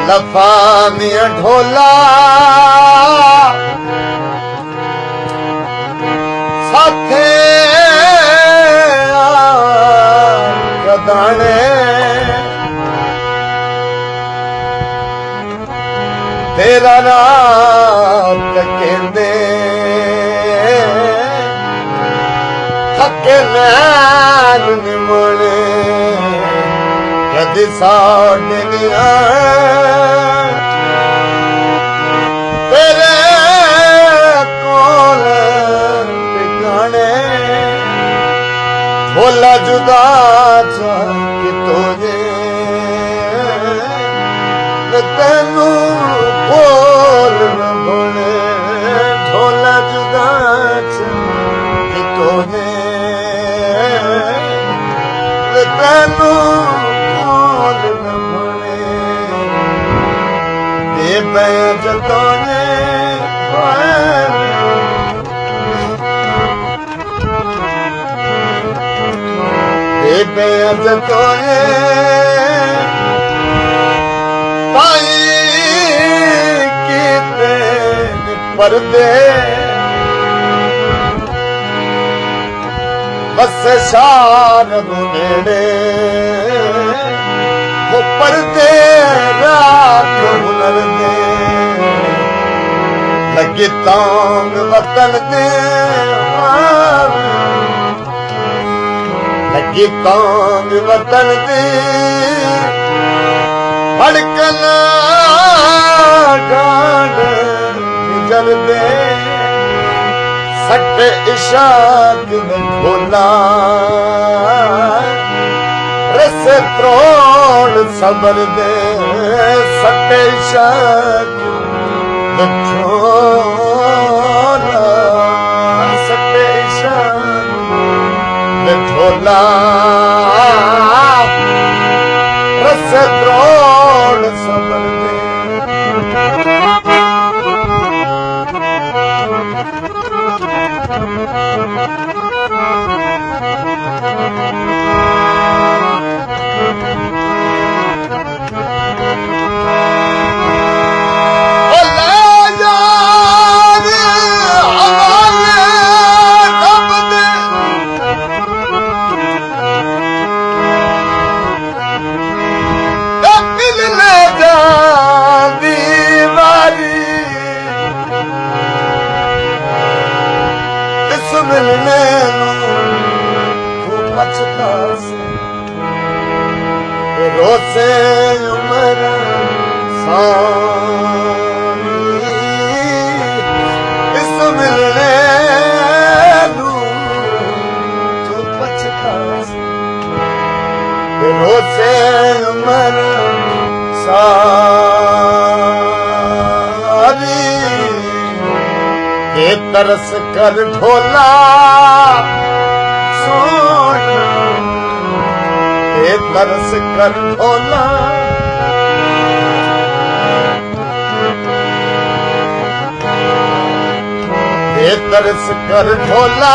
लफानिया ढोला साथे कदाने तेरा रात कहंदे थके नैन निमणे कदी साडे नी तेरे कोल टिकाने ढोला जुदा कि तुझे तेनू बोल न बोले ढोला जुदा कि तुझे तेनू बोल न बोले दे बैज तोने दे बैज तोने पर्दे बस शान नेड़े वो पर्दे रात हुनर दे लगी तांग वतन दे लगी तांग वतन दे भड़कन गांड जलदे सट इशाक में ढोला रस त्रोड़ सबर दे सट इशाक में ढोला सट इशाक में ढोला रस त्रोड़ सबर दे मिलने बचता से रोसे उम्र सारी इस मिलने तो बचता से रोसे उम्र सारी ये तरस कर ढोला सोना ये तरस कर ढोला ये तरस कर ढोला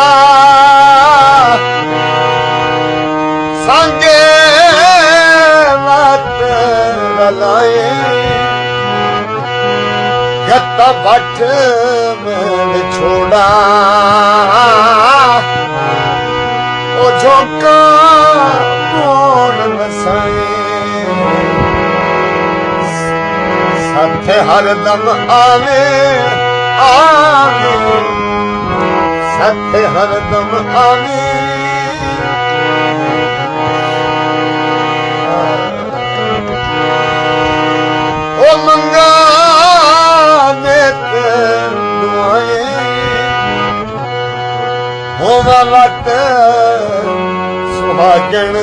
संगे बात रलाए गत्ता भट्ट में छोड़ा ओ झोंका मोड़ नसाए साथे हरदम आवे आवे साथे हरदम आवे ओ मंगा होवा वट सुहागण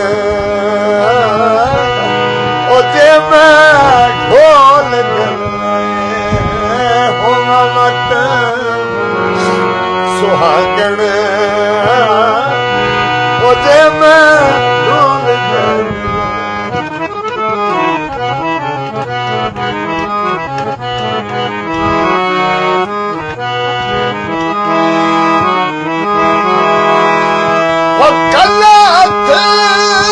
ओ जे मैं ढोल जलाए होवा वट सुहागण ओ जे मैं ढोल जलाए कल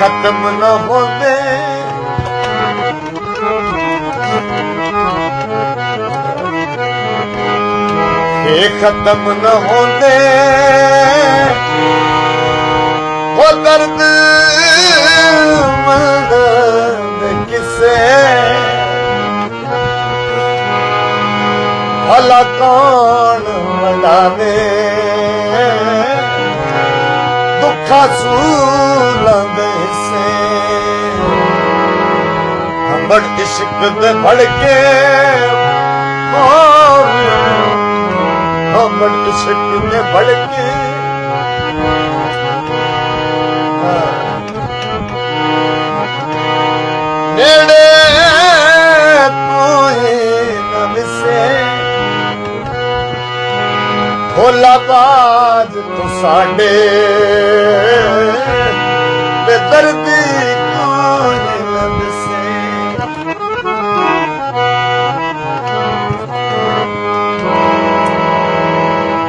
ਖਤਮ ਨਾ ਹੁੰਦੇ ਇਹ ਖਤਮ ਨਾ ਹੁੰਦੇ ਉਹ ਦਰਦ ਮੰਦ ਕਿਸੇ ਭਲਾ ਕੌਣ ਵਡਾਵੇ ਦੁੱਖਾਂ ਸੂਲੰਦੇ ਸੇ ਹੰਬੜ ਇਸ਼ਕ ਦੇ ਭੜਕੇ ਹੰਬੜ ਇਸ਼ਕ ਦੇ ਭੜਕੇ ਨੇੜੇ ਕੋਈ ਨਾ ਮਿਸੇ ਭੋਲਾ ਬਾਜ ਤੂੰ ਸਾਡੇ ਬੇਦਰਦੀ ਕੋਈ ਨਾ ਮਿਸੇ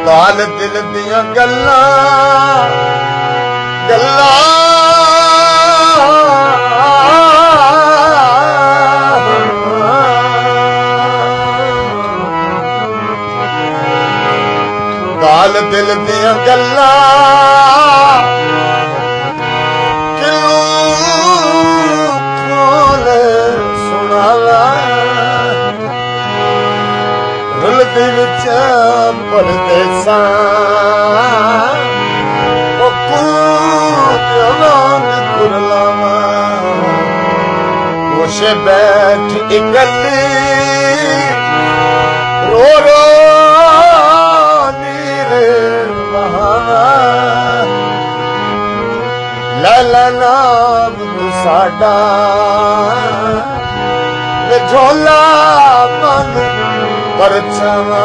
ਕਾਲ ਦਿਲ ਦੀਆਂ ਗੱਲਾਂ ਕਾਲ ਦਿਲ ਦੀਆਂ ਗੱਲਾਂ ਕਿਉਂ ਖੋਲ ਸੁਣਾਵਾ ਰੁਲਦੀ ਵਿੱਚ ਪਰਦੇਸਾਂ ਉਹ ਕੂਦਿਆਂ ਕੁਰਲਾਵਾ ਕੋਸ਼ੇ ਬੈਠ ਇਕੱਲੀ ਰੋ ਰੋ ਲਾਲਾ ਨਾਮ ਸਾਡਾ ਝੋਲਾ ਮਨ ਪਰਛਾਵਾਂ